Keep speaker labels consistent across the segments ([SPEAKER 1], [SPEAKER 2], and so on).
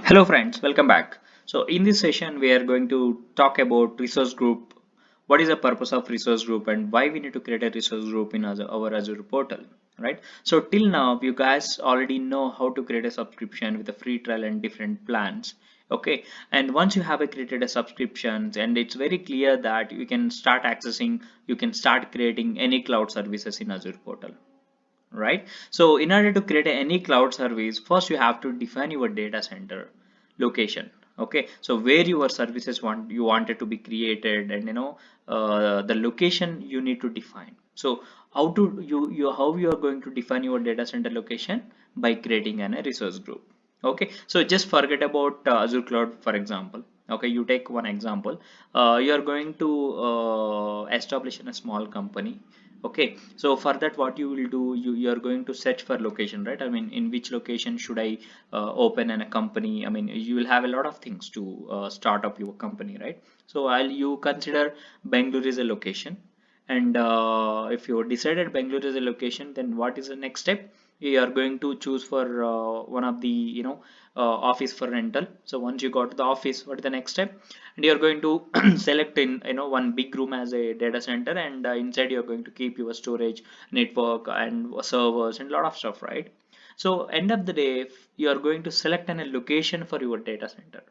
[SPEAKER 1] Hello friends, welcome back. So in this session we are going to talk about resource group. What is the purpose of resource group and why we need to create a resource group in our Azure portal, right? So till now you guys already know how to create a subscription with a free trial and different plans. Okay, and once you have created a subscription and it's very clear that you can start accessing, you can start creating any cloud services in Azure portal, right? So in order to create any cloud service, first you have to define your data center location. Okay, so where your services wanted to be created, and the location you need to define. So how you are going to define your data center location? By creating a resource group. Okay, so just forget about Azure cloud, for example. Okay, you take one example. You are going to establish in a small company. Okay, so for that what you will do, you are going to search for location, right? I mean, in which location should I open a company? I mean, you will have a lot of things to start up your company, right? So I'll you consider Bangalore is a location, and if you decided Bangalore is a location, then what is the next step? You are going to choose for one of the office for rental. So once you got to the office, what is the next step? And you're going to select in one big room as a data center, and inside you're going to keep your storage, network, and servers, and a lot of stuff, right? So end of the day, you are going to select a location for your data center.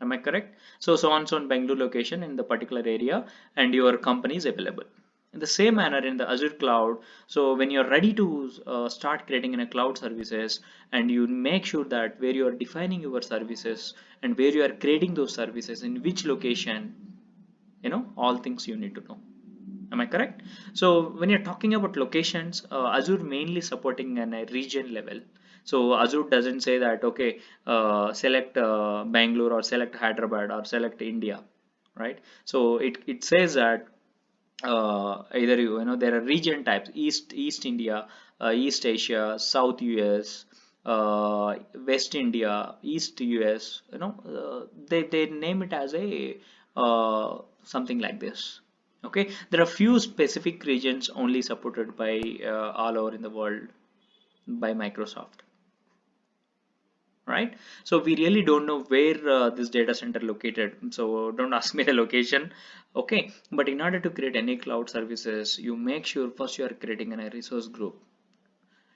[SPEAKER 1] Am I correct? So on so on Bangalore location in the particular area, and your company is available. In the same manner in the Azure cloud, so when you're ready to start creating in a cloud services, and you make sure that where you are defining your services and where you are creating those services in which location, all things you need to know. Am I correct? So when you're talking about locations, Azure mainly supporting in a region level. So Azure doesn't say that, okay, select Bangalore or select Hyderabad or select India, right? So it says that either there are region types: East India, East Asia, South US, West India, East US. They name it as a something like this. Okay, there are few specific regions only supported by all over in the world by Microsoft, right? So we really don't know where this data center located, so don't ask me the location. Okay, but in order to create any cloud services, you make sure first you are creating a resource group.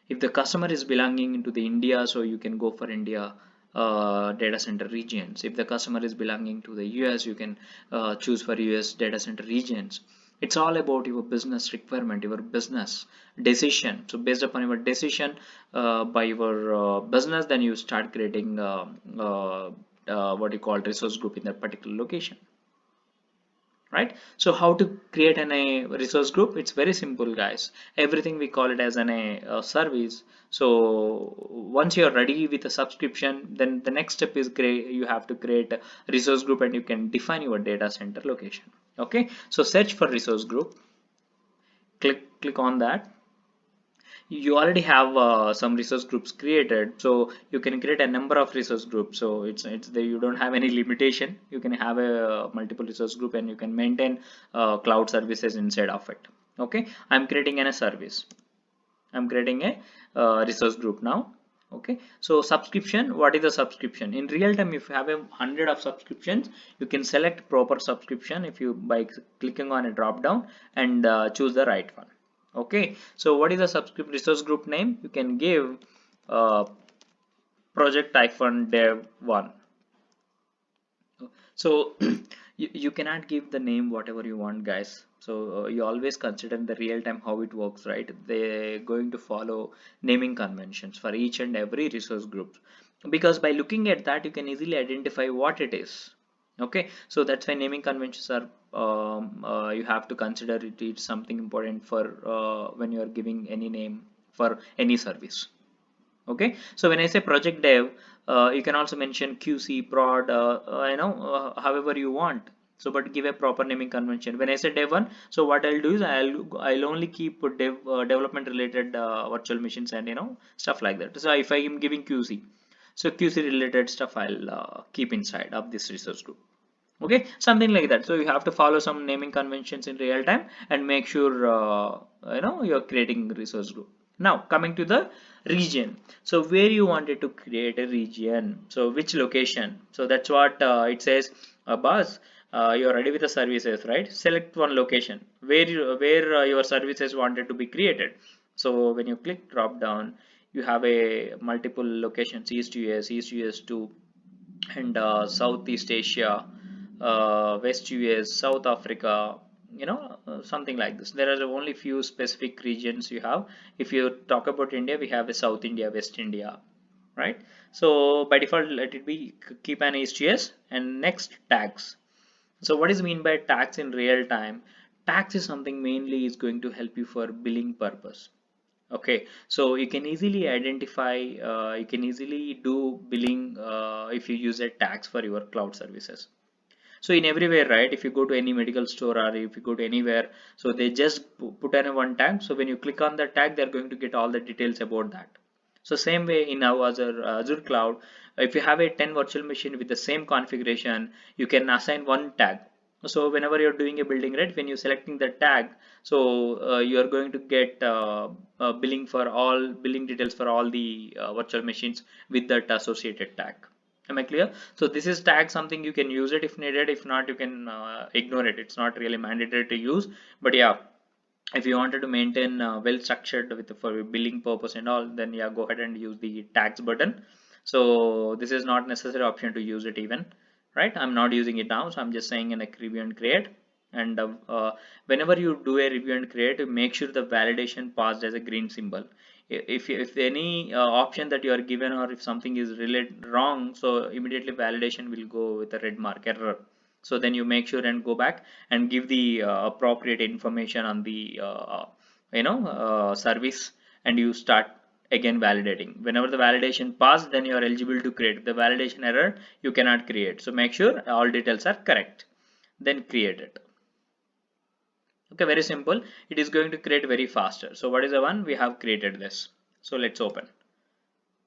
[SPEAKER 1] If the customer is belonging into the India, so you can go for India data center regions. If the customer is belonging to the US, you can choose for US data center regions. It's all about your business requirement, your business decision. So based upon your decision by your business, then you start creating what you call resource group in that particular location, right? So how to create a resource group? It's very simple, guys. Everything we call it as a service. So once you're ready with a subscription, then the next step is you have to create a resource group, and you can define your data center location. Okay, so search for resource group, click on that. You already have some resource groups created, so you can create a number of resource groups. So it's there, you don't have any limitation. You can have a multiple resource group, and you can maintain cloud services inside of it. Okay, I'm creating a service. I'm creating a resource group now. Okay, so subscription, what is the subscription? In real time, if you have 100 of subscriptions, you can select proper subscription if you by clicking on a drop down and choose the right one. Okay, so what is the subscription resource group name? You can give uh, project dev 1. So you cannot give the name whatever you want, guys. So you always consider in the real time how it works, right? They're going to follow naming conventions for each and every resource group, because by looking at that you can easily identify what it is. Okay, so that's why naming conventions are you have to consider it. It's something important for when you are giving any name for any service. Okay, so when I say project dev, you can also mention QC prod, however you want. So but give a proper naming convention. When I say dev one, so what I'll do is I'll only keep development related virtual machines and stuff like that. So if I am giving QC, so QC related stuff I'll keep inside of this resource group. Okay, something like that. So you have to follow some naming conventions in real time and make sure you're creating resource group. Now coming to the region, so where you wanted to create a region, so which location, so that's what it says. Boss, you're ready with the services, right? Select one location where your services wanted to be created. So when you click drop down, you have a multiple locations: east US, east US 2, and Southeast Asia, West US, South Africa, something like this. There are only few specific regions you have. If you talk about India, we have a South India, West India, right? So by default, let it be keep an East US. And next, tags. So what is mean by tags in real time? Tags is something mainly is going to help you for billing purpose. Okay, so you can easily identify, you can easily do billing if you use a tags for your cloud services. So in everywhere, right? If you go to any medical store or if you go to anywhere, so they just put in a one tag. So when you click on the tag, they're going to get all the details about that. So same way in our Azure cloud, if you have a 10 virtual machine with the same configuration, you can assign one tag. So whenever you're doing a building, right, when you're selecting the tag, so you are going to get billing details for all the virtual machines with that associated tag. Am I clear? So this is tag something you can use it if needed. If not, you can ignore it. It's not really mandatory to use. But yeah, if you wanted to maintain well structured with for billing purpose and all, then yeah, go ahead and use the tags button. So this is not necessary option to use it even, right? I'm not using it now, so I'm just saying in a review and create. And whenever you do a review and create, make sure the validation passed as a green symbol. If any option that you are given or if something is related wrong, so immediately validation will go with a red mark error. So then you make sure and go back and give the appropriate information on the service, and you start again validating. Whenever the validation passed, then you are eligible to create. The validation error you cannot create, so make sure all details are correct, then create it. Okay, very simple. It is going to create very faster. So what is the one we have created this? So let's open.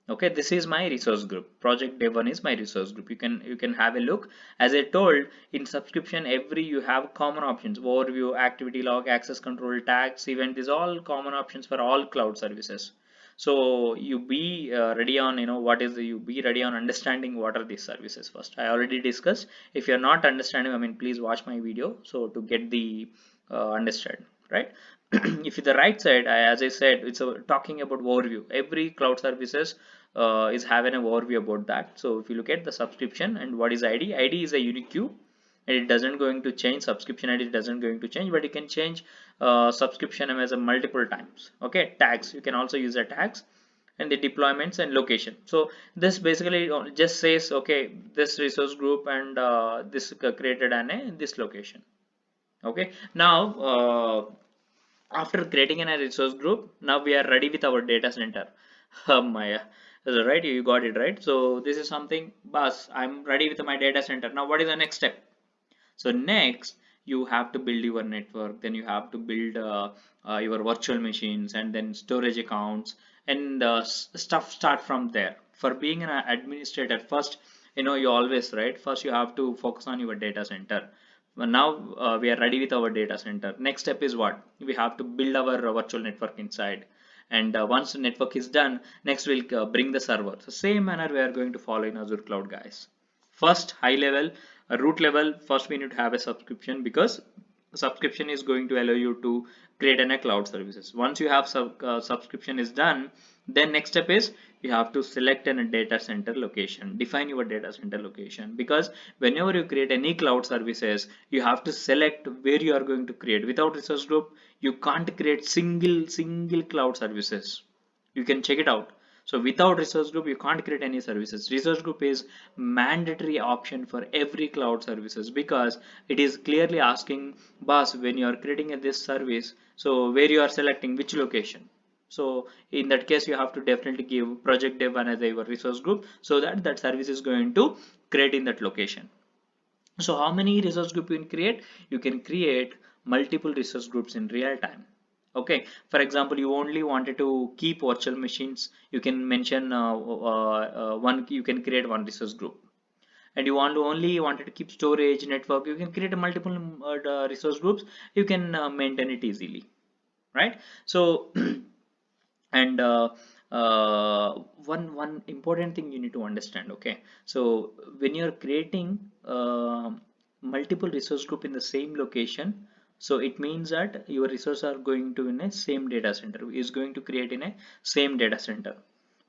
[SPEAKER 1] Okay, this is my resource group. Project dev 1 is my resource group. You can have a look. As I told, in subscription every you have common options: overview, activity log, access control, tags, event. These all common options for all cloud services. So you be ready on, you be ready on understanding what are these services. First, I already discussed. If you're not understanding, I mean, please watch my video so to get the understand, right? If the right side, as I said, it's talking about overview. Every cloud services is having an overview about that. So if you look at the subscription and what is ID, ID is a unique queue, and it doesn't going to change. Subscription ID doesn't going to change, but you can change subscription as a multiple times. Okay, tags, you can also use the tags, and the deployments and location. So this basically just says, okay, this resource group and this created an this location. Okay, now after creating a resource group, now we are ready with our data center. Maya, right? You got it right. So this is something, boss. I'm ready with my data center. Now, what is the next step? So next, you have to build your network. Then you have to build your virtual machines and then storage accounts, and stuff start from there. For being an administrator, first, you always, right? First, you have to focus on your data center. Well, now we are ready with our data center. Next step is what? We have to build our virtual network inside. And once the network is done, next we'll bring the server. So same manner we are going to follow in Azure Cloud, guys. First, high level, root level. First, we need to have a subscription, because subscription is going to allow you to create a cloud services. Once you have subscription is done, then next step is you have to select a data center location. Define your data center location, because whenever you create any cloud services, you have to select where you are going to create. Without resource group, you can't create single cloud services. You can check it out. So without resource group, you can't create any services. Resource group is mandatory option for every cloud services, because it is clearly asking, boss, when you are creating this service, so where you are selecting which location. So in that case, you have to definitely give project dev one as your resource group, so that that service is going to create in that location. So how many resource group you can create? You can create multiple resource groups in real time. Okay, for example, you only wanted to keep virtual machines, you can mention one, you can create one resource group. And you want to only wanted to keep storage network, you can create a multiple resource groups. You can maintain it easily, right? So And uh, one important thing you need to understand. Okay, so when you're creating multiple resource group in the same location, so it means that your resources are going to in a same data center, is going to create in a same data center.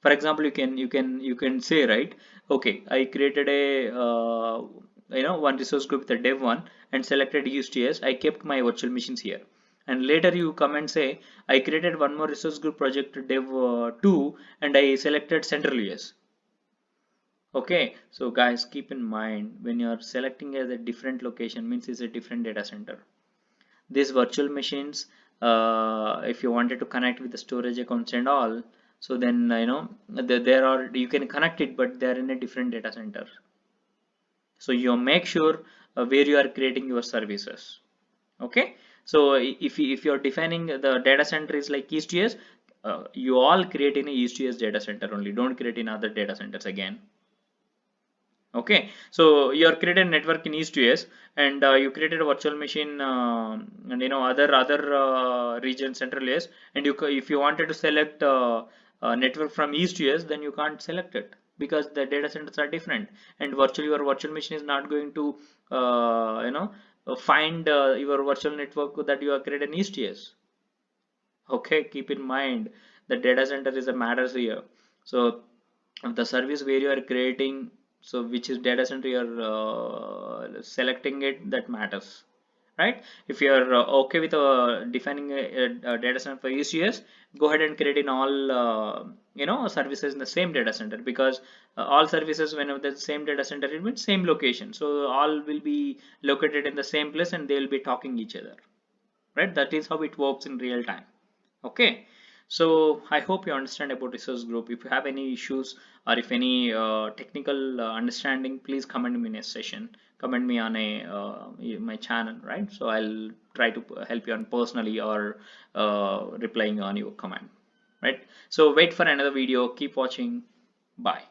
[SPEAKER 1] For example, you can say, right, okay, I created a one resource group with a dev one and selected USTS. I kept my virtual machines here, and later you come and say, I created one more resource group project dev 2 and I selected central US. Okay, so guys, keep in mind when you are selecting as a different location means it's a different data center. These virtual machines, if you wanted to connect with the storage accounts and all, so then there are, you can connect it, but they're in a different data center. So you make sure where you are creating your services. Okay, so if you're defining the data center is like east US, you all create in a east US data center only, don't create in other data centers again. Okay, so you're created a network in east US, and you created a virtual machine, and other region central US, and if you wanted to select network from east US, then you can't select it because the data centers are different, and virtually your virtual machine is not going to find your virtual network that you are created in east US. Okay, keep in mind the data center is a matters here. So the service where you are creating, so which is data center you are selecting it, that matters, right? If you are okay with defining a data center for ECS, go ahead and create in all services in the same data center, because all services whenever the same data center, it means same location, so all will be located in the same place and they will be talking each other, right? That is how it works in real time. Okay, so I hope you understand about resource group. If you have any issues or if any technical understanding, please comment me in a session, comment me on a my channel, right? So I'll try to help you on personally or replying on your comment, right? So wait for another video, keep watching. Bye.